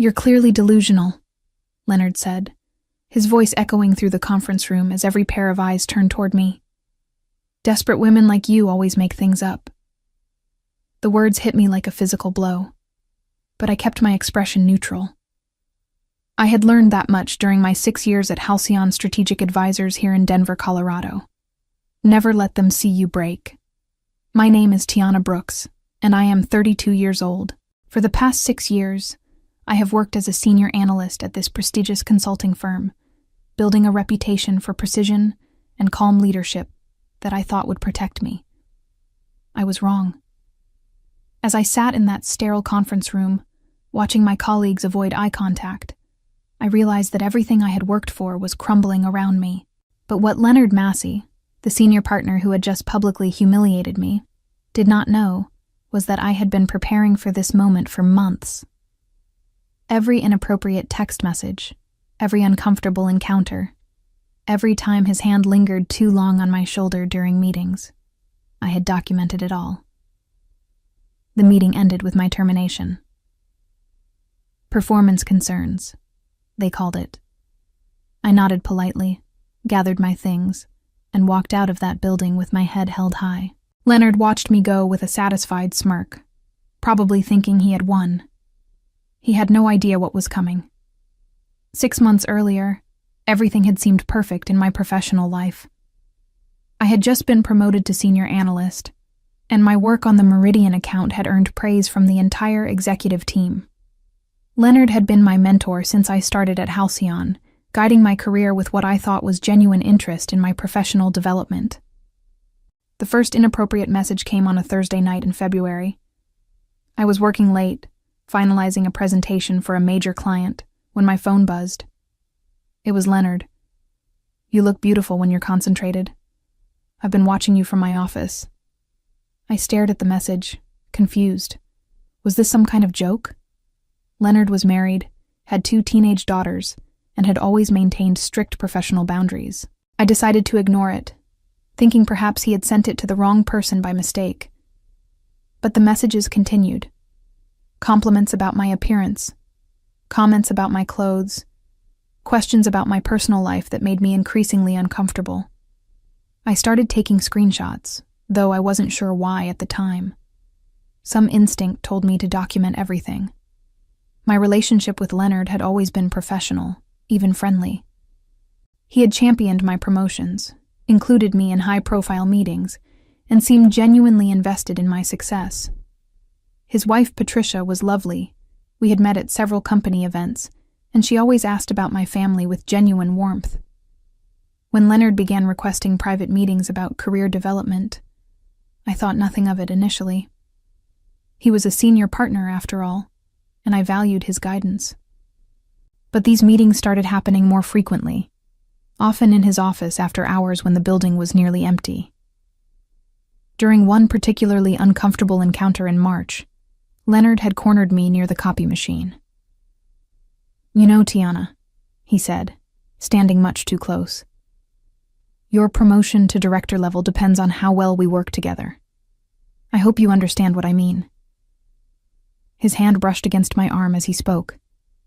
"You're clearly delusional," Leonard said, his voice echoing through the conference room as every pair of eyes turned toward me. "Desperate women like you always make things up." The words hit me like a physical blow, but I kept my expression neutral. I had learned that much during my 6 years at Halcyon Strategic Advisors here in Denver, Colorado. Never let them see you break. My name is Tiana Brooks, and I am 32 years old. For the past 6 years, I have worked as a senior analyst at this prestigious consulting firm, building a reputation for precision and calm leadership that I thought would protect me. I was wrong. As I sat in that sterile conference room, watching my colleagues avoid eye contact, I realized that everything I had worked for was crumbling around me. But what Leonard Massey, the senior partner who had just publicly humiliated me, did not know was that I had been preparing for this moment for months. Every inappropriate text message, every uncomfortable encounter, every time his hand lingered too long on my shoulder during meetings, I had documented it all. The meeting ended with my termination. Performance concerns, they called it. I nodded politely, gathered my things, and walked out of that building with my head held high. Leonard watched me go with a satisfied smirk, probably thinking he had won. He had no idea what was coming. 6 months earlier, everything had seemed perfect in my professional life. I had just been promoted to senior analyst, and my work on the Meridian account had earned praise from the entire executive team. Leonard had been my mentor since I started at Halcyon, guiding my career with what I thought was genuine interest in my professional development. The first inappropriate message came on a Thursday night in February. I was working late, finalizing a presentation for a major client, when my phone buzzed. It was Leonard. "You look beautiful when you're concentrated. I've been watching you from my office." I stared at the message, confused. Was this some kind of joke? Leonard was married, had 2 teenage daughters, and had always maintained strict professional boundaries. I decided to ignore it, thinking perhaps he had sent it to the wrong person by mistake. But the messages continued. Compliments about my appearance, comments about my clothes, questions about my personal life that made me increasingly uncomfortable. I started taking screenshots, though I wasn't sure why at the time. Some instinct told me to document everything. My relationship with Leonard had always been professional, even friendly. He had championed my promotions, included me in high-profile meetings, and seemed genuinely invested in my success. His wife, Patricia, was lovely. We had met at several company events, and she always asked about my family with genuine warmth. When Leonard began requesting private meetings about career development, I thought nothing of it initially. He was a senior partner, after all, and I valued his guidance. But these meetings started happening more frequently, often in his office after hours when the building was nearly empty. During one particularly uncomfortable encounter in March, Leonard had cornered me near the copy machine. "You know, Tiana," he said, standing much too close, "your promotion to director level depends on how well we work together. I hope you understand what I mean." His hand brushed against my arm as he spoke,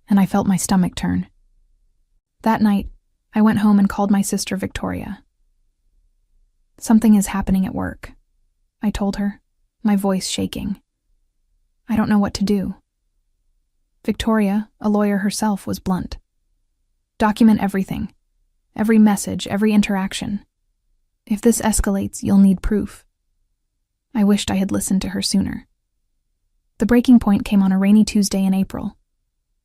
and I felt my stomach turn. That night, I went home and called my sister Victoria. "Something is happening at work," I told her, my voice shaking. "I don't know what to do." Victoria, a lawyer herself, was blunt. "Document everything. Every message, every interaction. If this escalates, you'll need proof." I wished I had listened to her sooner. The breaking point came on a rainy Tuesday in April.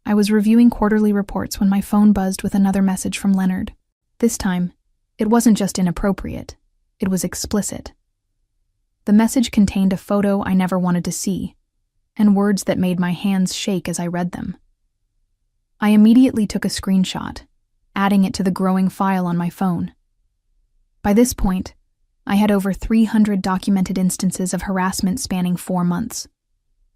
I was reviewing quarterly reports when my phone buzzed with another message from Leonard. This time, it wasn't just inappropriate, it was explicit. The message contained a photo I never wanted to see, and words that made my hands shake as I read them. I immediately took a screenshot, adding it to the growing file on my phone. By this point, I had over 300 documented instances of harassment spanning 4 months.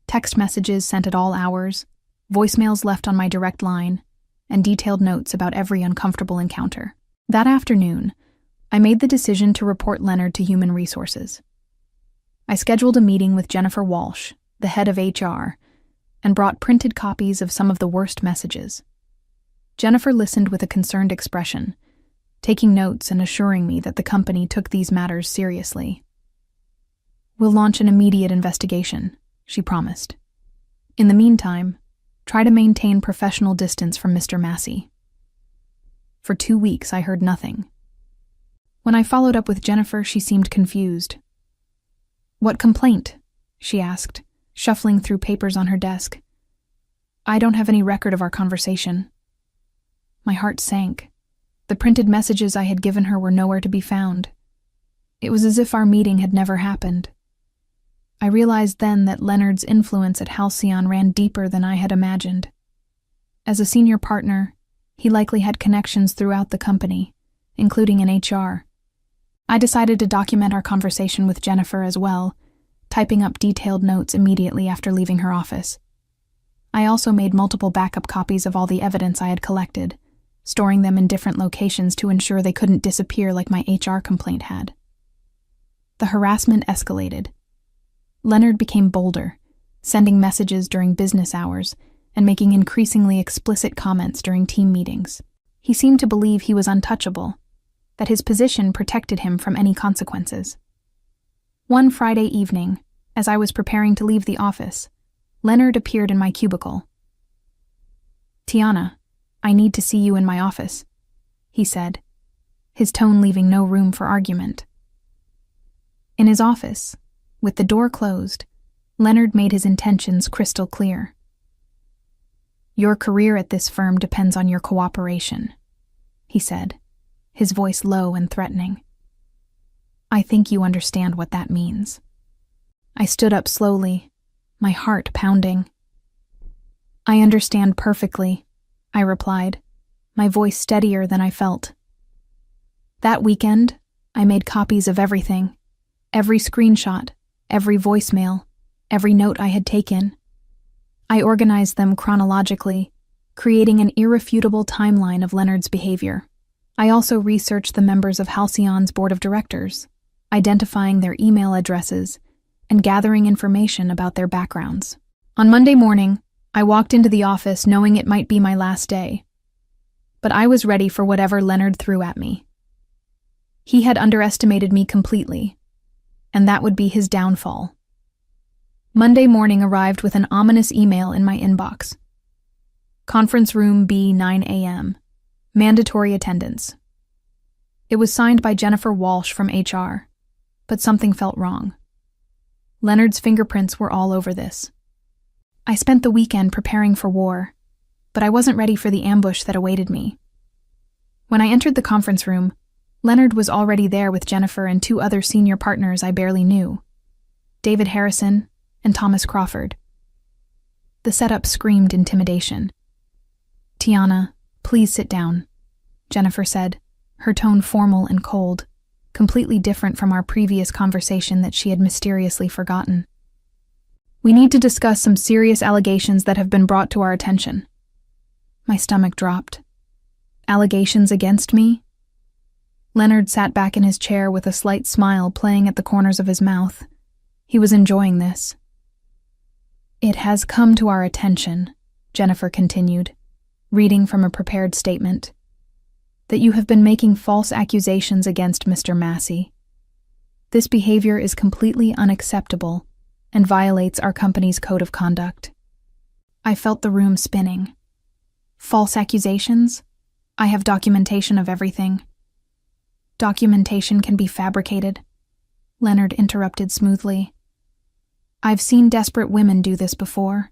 Text messages sent at all hours, voicemails left on my direct line, and detailed notes about every uncomfortable encounter. That afternoon, I made the decision to report Leonard to Human Resources. I scheduled a meeting with Jennifer Walsh, the head of HR, and brought printed copies of some of the worst messages. Jennifer listened with a concerned expression, taking notes and assuring me that the company took these matters seriously. "We'll launch an immediate investigation," she promised. "In the meantime, try to maintain professional distance from Mr. Massey." For 2 weeks, I heard nothing. When I followed up with Jennifer, she seemed confused. "What complaint?" she asked, shuffling through papers on her desk. "I don't have any record of our conversation." My heart sank. The printed messages I had given her were nowhere to be found. It was as if our meeting had never happened. I realized then that Leonard's influence at Halcyon ran deeper than I had imagined. As a senior partner, he likely had connections throughout the company, including in HR. I decided to document our conversation with Jennifer as well, typing up detailed notes immediately after leaving her office. I also made multiple backup copies of all the evidence I had collected, storing them in different locations to ensure they couldn't disappear like my HR complaint had. The harassment escalated. Leonard became bolder, sending messages during business hours and making increasingly explicit comments during team meetings. He seemed to believe he was untouchable, that his position protected him from any consequences. One Friday evening, as I was preparing to leave the office, Leonard appeared in my cubicle. "Tiana, I need to see you in my office," he said, his tone leaving no room for argument. In his office, with the door closed, Leonard made his intentions crystal clear. "Your career at this firm depends on your cooperation," he said, his voice low and threatening. "I think you understand what that means." I stood up slowly, my heart pounding. "I understand perfectly," I replied, my voice steadier than I felt. That weekend, I made copies of everything, every screenshot, every voicemail, every note I had taken. I organized them chronologically, creating an irrefutable timeline of Leonard's behavior. I also researched the members of Halcyon's board of directors, identifying their email addresses and gathering information about their backgrounds. On Monday morning, I walked into the office knowing it might be my last day. But I was ready for whatever Leonard threw at me. He had underestimated me completely, and that would be his downfall. Monday morning arrived with an ominous email in my inbox. Conference room B, 9 a.m. Mandatory attendance. It was signed by Jennifer Walsh from HR, but something felt wrong. Leonard's fingerprints were all over this. I spent the weekend preparing for war, but I wasn't ready for the ambush that awaited me. When I entered the conference room, Leonard was already there with Jennifer and 2 other senior partners I barely knew, David Harrison and Thomas Crawford. The setup screamed intimidation. "Tiana, please sit down," Jennifer said, her tone formal and cold, completely different from our previous conversation that she had mysteriously forgotten. "We need to discuss some serious allegations that have been brought to our attention." My stomach dropped. Allegations against me? Leonard sat back in his chair with a slight smile playing at the corners of his mouth. He was enjoying this. "It has come to our attention," Jennifer continued, reading from a prepared statement, "that you have been making false accusations against Mr. Massey. This behavior is completely unacceptable and violates our company's code of conduct." I felt the room spinning. "False accusations? I have documentation of everything." "Documentation can be fabricated," Leonard interrupted smoothly. "I've seen desperate women do this before.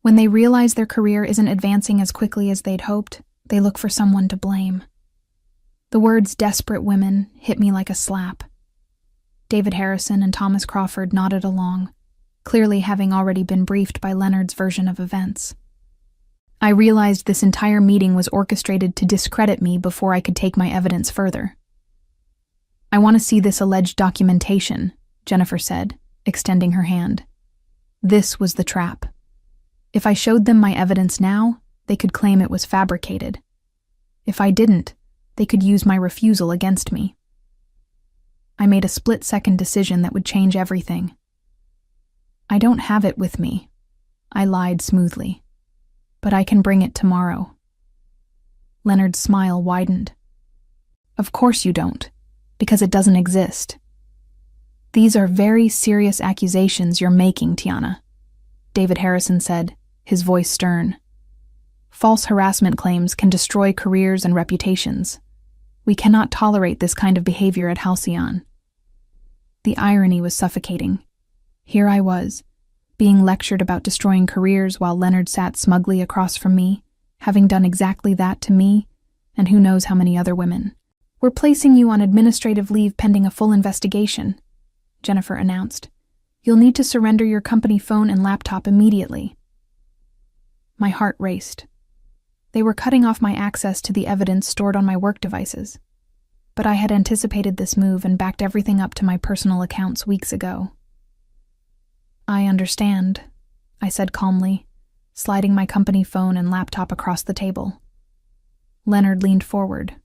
When they realize their career isn't advancing as quickly as they'd hoped, they look for someone to blame." The words "desperate women" hit me like a slap. David Harrison and Thomas Crawford nodded along, clearly having already been briefed by Leonard's version of events. I realized this entire meeting was orchestrated to discredit me before I could take my evidence further. "I want to see this alleged documentation," Jennifer said, extending her hand. This was the trap. If I showed them my evidence now, they could claim it was fabricated. If I didn't, they could use my refusal against me. I made a split-second decision that would change everything. "I don't have it with me," I lied smoothly. But I can bring it tomorrow. Leonard's smile widened. Of course you don't, because it doesn't exist. These are very serious accusations you're making, Tiana, David Harrison said, his voice stern. False harassment claims can destroy careers and reputations. We cannot tolerate this kind of behavior at Halcyon. The irony was suffocating. Here I was, being lectured about destroying careers while Leonard sat smugly across from me, having done exactly that to me, and who knows how many other women. We're placing you on administrative leave pending a full investigation, Jennifer announced. You'll need to surrender your company phone and laptop immediately. My heart raced. They were cutting off my access to the evidence stored on my work devices. But I had anticipated this move and backed everything up to my personal accounts weeks ago. I understand, I said calmly, sliding my company phone and laptop across the table. Leonard leaned forward.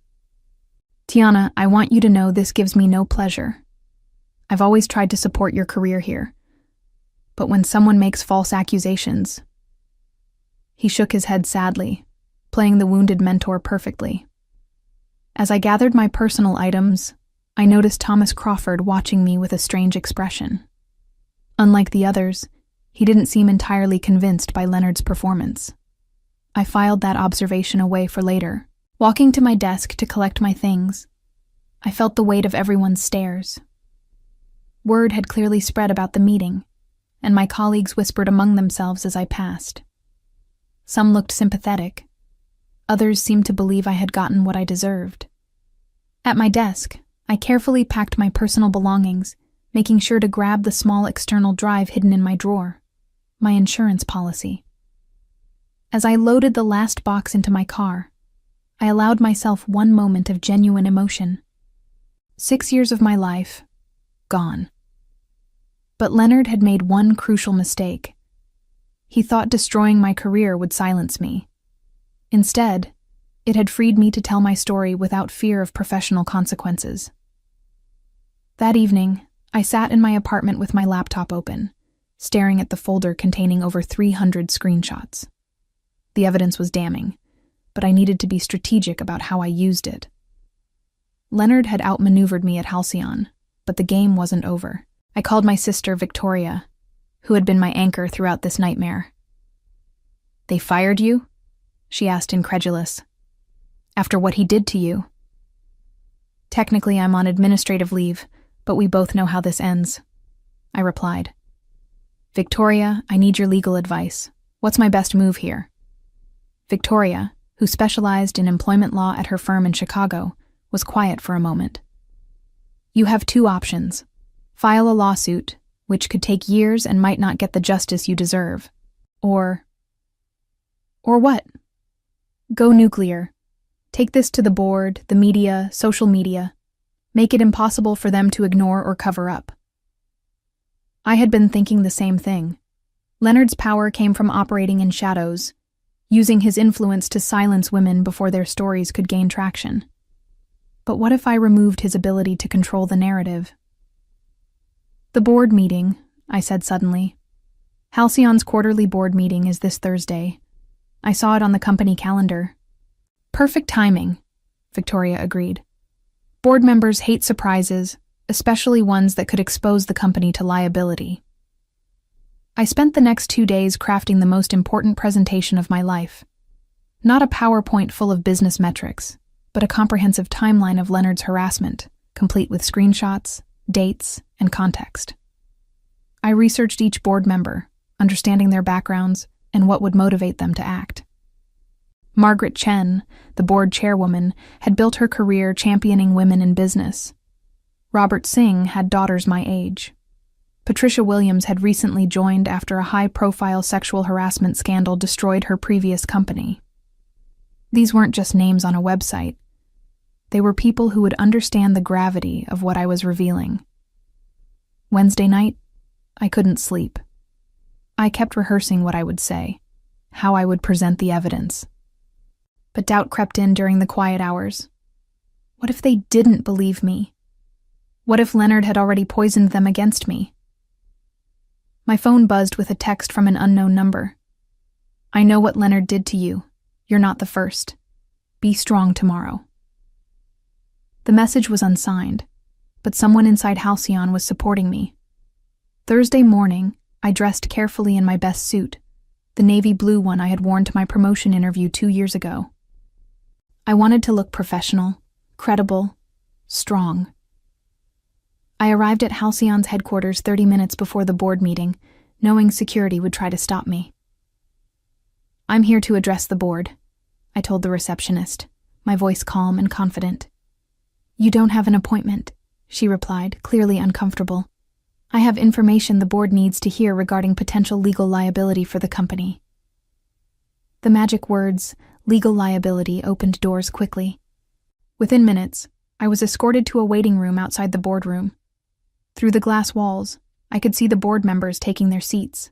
Tiana, I want you to know this gives me no pleasure. I've always tried to support your career here. But when someone makes false accusations... He shook his head sadly, playing the wounded mentor perfectly. As I gathered my personal items, I noticed Thomas Crawford watching me with a strange expression. Unlike the others, he didn't seem entirely convinced by Leonard's performance. I filed that observation away for later. Walking to my desk to collect my things, I felt the weight of everyone's stares. Word had clearly spread about the meeting, and my colleagues whispered among themselves as I passed. Some looked sympathetic. Others seemed to believe I had gotten what I deserved. At my desk, I carefully packed my personal belongings, making sure to grab the small external drive hidden in my drawer, my insurance policy. As I loaded the last box into my car, I allowed myself one moment of genuine emotion. 6 years of my life, gone. But Leonard had made one crucial mistake. He thought destroying my career would silence me. Instead, it had freed me to tell my story without fear of professional consequences. That evening, I sat in my apartment with my laptop open, staring at the folder containing over 300 screenshots. The evidence was damning, but I needed to be strategic about how I used it. Leonard had outmaneuvered me at Halcyon, but the game wasn't over. I called my sister, Victoria, who had been my anchor throughout this nightmare. They fired you? She asked, incredulous. After what he did to you? Technically, I'm on administrative leave, but we both know how this ends, I replied. Victoria, I need your legal advice. What's my best move here? Victoria, who specialized in employment law at her firm in Chicago, was quiet for a moment. You have two options. File a lawsuit, which could take years and might not get the justice you deserve. Or what? Go nuclear. Take this to the board, the media, social media. Make it impossible for them to ignore or cover up. I had been thinking the same thing. Leonard's power came from operating in shadows, using his influence to silence women before their stories could gain traction. But what if I removed his ability to control the narrative? The board meeting, I said suddenly. Halcyon's quarterly board meeting is this Thursday. I saw it on the company calendar. Perfect timing, Victoria agreed. Board members hate surprises, especially ones that could expose the company to liability. I spent the next 2 days crafting the most important presentation of my life. Not a PowerPoint full of business metrics, but a comprehensive timeline of Leonard's harassment, complete with screenshots, dates, and context. I researched each board member, understanding their backgrounds and what would motivate them to act. Margaret Chen, the board chairwoman, had built her career championing women in business. Robert Singh had daughters my age. Patricia Williams had recently joined after a high-profile sexual harassment scandal destroyed her previous company. These weren't just names on a website. They were people who would understand the gravity of what I was revealing. Wednesday night, I couldn't sleep. I kept rehearsing what I would say, how I would present the evidence. But doubt crept in during the quiet hours. What if they didn't believe me? What if Leonard had already poisoned them against me? My phone buzzed with a text from an unknown number. I know what Leonard did to you. You're not the first. Be strong tomorrow. The message was unsigned, but someone inside Halcyon was supporting me. Thursday morning, I dressed carefully in my best suit, the navy blue one I had worn to my promotion interview 2 years ago. I wanted to look professional, credible, strong. I arrived at Halcyon's headquarters 30 minutes before the board meeting, knowing security would try to stop me. I'm here to address the board, I told the receptionist, my voice calm and confident. You don't have an appointment, she replied, clearly uncomfortable. I have information the board needs to hear regarding potential legal liability for the company. The magic words, legal liability, opened doors quickly. Within minutes, I was escorted to a waiting room outside the boardroom. Through the glass walls, I could see the board members taking their seats.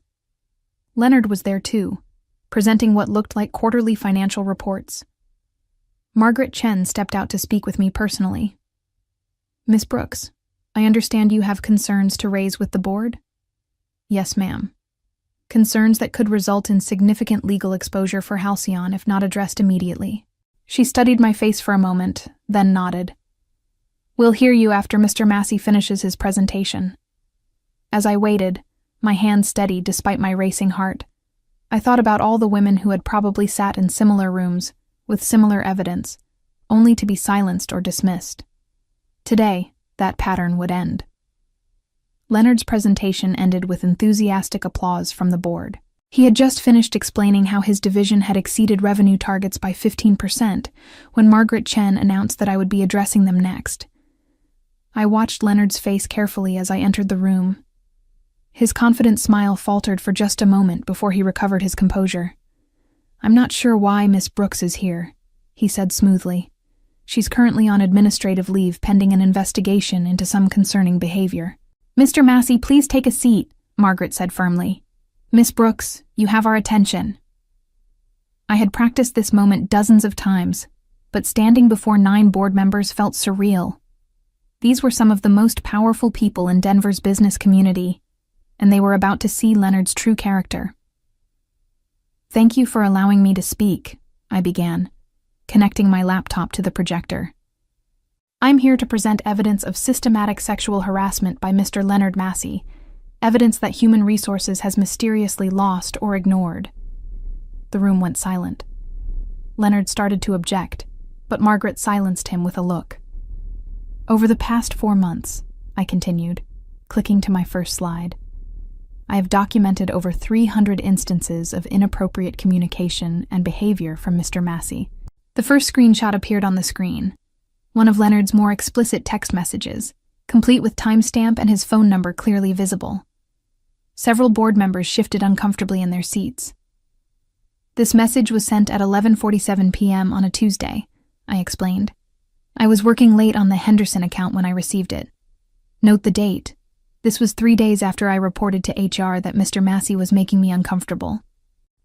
Leonard was there too, presenting what looked like quarterly financial reports. Margaret Chen stepped out to speak with me personally. Miss Brooks, I understand you have concerns to raise with the board? Yes, ma'am. Concerns that could result in significant legal exposure for Halcyon if not addressed immediately. She studied my face for a moment, then nodded. We'll hear you after Mr. Massey finishes his presentation. As I waited, my hand steady despite my racing heart, I thought about all the women who had probably sat in similar rooms, with similar evidence, only to be silenced or dismissed. Today, that pattern would end. Leonard's presentation ended with enthusiastic applause from the board. He had just finished explaining how his division had exceeded revenue targets by 15% when Margaret Chen announced that I would be addressing them next. I watched Leonard's face carefully as I entered the room. His confident smile faltered for just a moment before he recovered his composure. I'm not sure why Miss Brooks is here, he said smoothly. She's currently on administrative leave pending an investigation into some concerning behavior. Mr. Massey, please take a seat, Margaret said firmly. Miss Brooks, you have our attention. I had practiced this moment dozens of times, but standing before 9 board members felt surreal. These were some of the most powerful people in Denver's business community, and they were about to see Leonard's true character. Thank you for allowing me to speak, I began, connecting my laptop to the projector. I'm here to present evidence of systematic sexual harassment by Mr. Leonard Massey, evidence that human resources has mysteriously lost or ignored. The room went silent. Leonard started to object, but Margaret silenced him with a look. Over the past 4 months, I continued, clicking to my first slide, I have documented over 300 instances of inappropriate communication and behavior from Mr. Massey. The first screenshot appeared on the screen, one of Leonard's more explicit text messages, complete with timestamp and his phone number clearly visible. Several board members shifted uncomfortably in their seats. This message was sent at 11:47 p.m. on a Tuesday, I explained. I was working late on the Henderson account when I received it. Note the date. This was 3 days after I reported to HR that Mr. Massey was making me uncomfortable.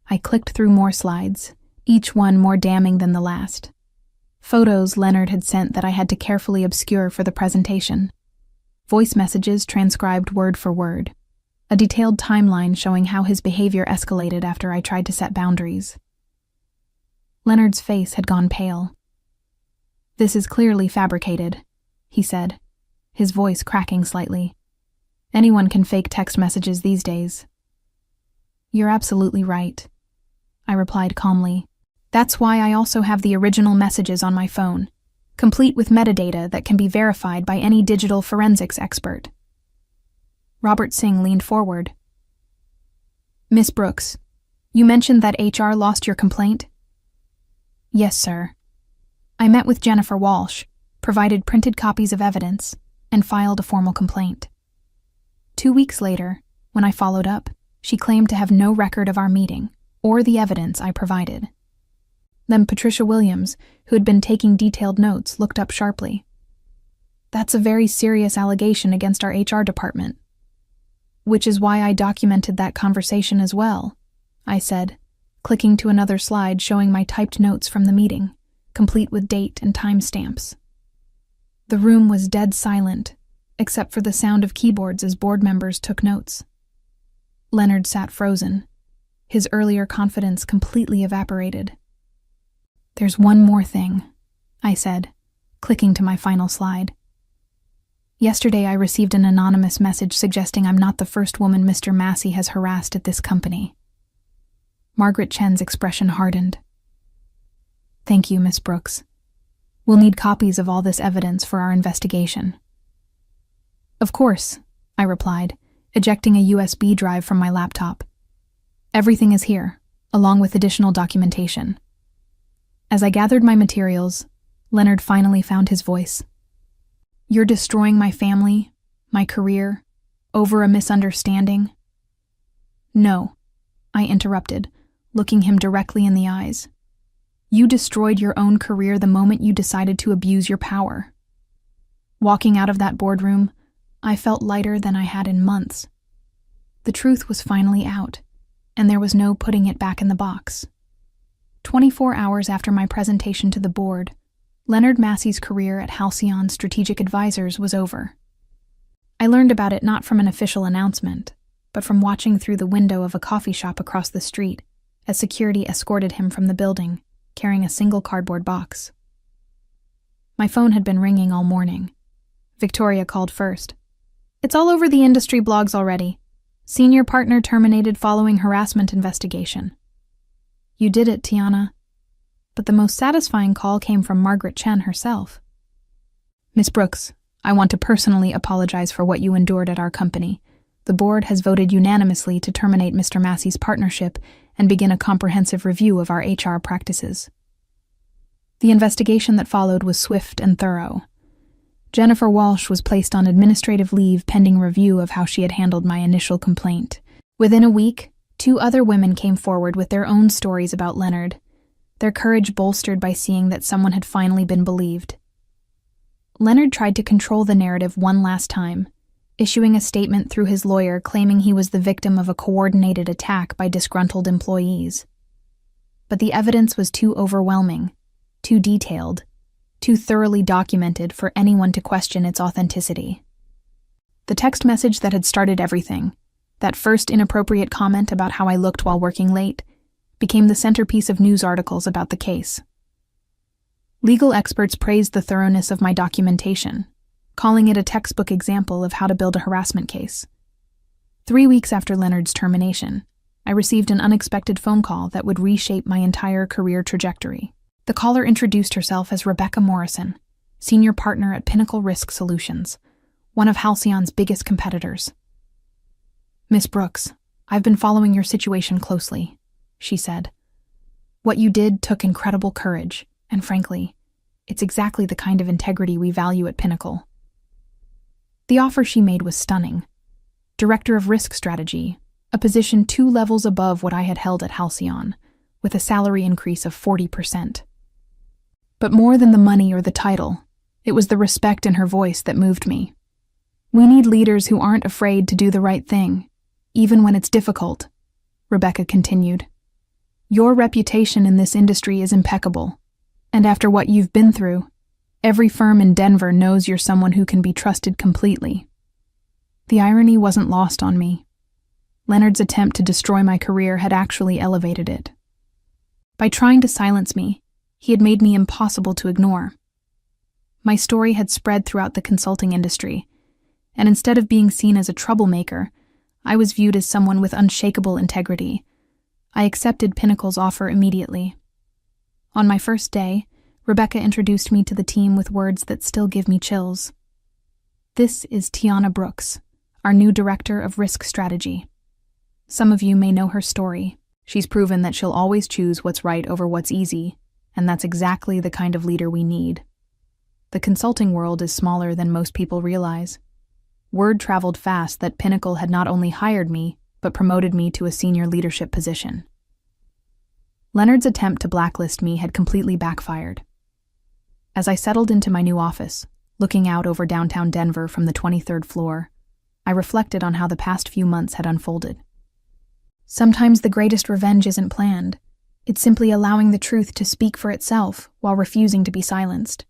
I clicked through more slides, each one more damning than the last. Photos Leonard had sent that I had to carefully obscure for the presentation. Voice messages transcribed word for word. A detailed timeline showing how his behavior escalated after I tried to set boundaries. Leonard's face had gone pale. This is clearly fabricated, he said, his voice cracking slightly. Anyone can fake text messages these days. You're absolutely right, I replied calmly. That's why I also have the original messages on my phone, complete with metadata that can be verified by any digital forensics expert. Robert Singh leaned forward. Miss Brooks, you mentioned that HR lost your complaint? Yes, sir. I met with Jennifer Walsh, provided printed copies of evidence, and filed a formal complaint. 2 weeks later, when I followed up, she claimed to have no record of our meeting or the evidence I provided. Then Patricia Williams, who had been taking detailed notes, looked up sharply. That's a very serious allegation against our HR department. Which is why I documented that conversation as well, I said, clicking to another slide showing my typed notes from the meeting, complete with date and timestamps. The room was dead silent, except for the sound of keyboards as board members took notes. Leonard sat frozen, His earlier confidence completely evaporated. "There's one more thing," I said, clicking to my final slide. "Yesterday I received an anonymous message suggesting I'm not the first woman Mr. Massey has harassed at this company." Margaret Chen's expression hardened. "Thank you, Miss Brooks. We'll need copies of all this evidence for our investigation." "Of course," I replied, ejecting a USB drive from my laptop. "Everything is here, along with additional documentation." As I gathered my materials, Leonard finally found his voice. "You're destroying my family, my career, over a misunderstanding?" "No," I interrupted, looking him directly in the eyes. "You destroyed your own career the moment you decided to abuse your power." Walking out of that boardroom, I felt lighter than I had in months. The truth was finally out, and there was no putting it back in the box. 24 hours after my presentation to the board, Leonard Massey's career at Halcyon Strategic Advisors was over. I learned about it not from an official announcement, but from watching through the window of a coffee shop across the street as security escorted him from the building, carrying a single cardboard box. My phone had been ringing all morning. Victoria called first. "It's all over the industry blogs already. Senior partner terminated following harassment investigation." "You did it, Tiana." But the most satisfying call came from Margaret Chen herself. "Miss Brooks, I want to personally apologize for what you endured at our company. The board has voted unanimously to terminate Mr. Massey's partnership and begin a comprehensive review of our HR practices." The investigation that followed was swift and thorough. Jennifer Walsh was placed on administrative leave pending review of how she had handled my initial complaint. Within a week, 2 other women came forward with their own stories about Leonard, their courage bolstered by seeing that someone had finally been believed. Leonard tried to control the narrative one last time, issuing a statement through his lawyer claiming he was the victim of a coordinated attack by disgruntled employees. But the evidence was too overwhelming, too detailed, too thoroughly documented for anyone to question its authenticity. The text message that had started everything, that first inappropriate comment about how I looked while working late, became the centerpiece of news articles about the case. Legal experts praised the thoroughness of my documentation, calling it a textbook example of how to build a harassment case. 3 weeks after Leonard's termination, I received an unexpected phone call that would reshape my entire career trajectory. The caller introduced herself as Rebecca Morrison, senior partner at Pinnacle Risk Solutions, one of Halcyon's biggest competitors. "Miss Brooks, I've been following your situation closely," she said. "What you did took incredible courage, and frankly, it's exactly the kind of integrity we value at Pinnacle." The offer she made was stunning. Director of Risk Strategy, a position 2 levels above what I had held at Halcyon, with a salary increase of 40%. But more than the money or the title, it was the respect in her voice that moved me. "We need leaders who aren't afraid to do the right thing, even when it's difficult," Rebecca continued. "Your reputation in this industry is impeccable, and after what you've been through, every firm in Denver knows you're someone who can be trusted completely." The irony wasn't lost on me. Leonard's attempt to destroy my career had actually elevated it. By trying to silence me, he had made me impossible to ignore. My story had spread throughout the consulting industry, and instead of being seen as a troublemaker, I was viewed as someone with unshakable integrity. I accepted Pinnacle's offer immediately. On my first day, Rebecca introduced me to the team with words that still give me chills. "This is Tiana Brooks, our new Director of Risk Strategy. Some of you may know her story. She's proven that she'll always choose what's right over what's easy, and that's exactly the kind of leader we need." The consulting world is smaller than most people realize. Word traveled fast that Pinnacle had not only hired me, but promoted me to a senior leadership position. Leonard's attempt to blacklist me had completely backfired. As I settled into my new office, looking out over downtown Denver from the 23rd floor, I reflected on how the past few months had unfolded. Sometimes the greatest revenge isn't planned. It's simply allowing the truth to speak for itself while refusing to be silenced.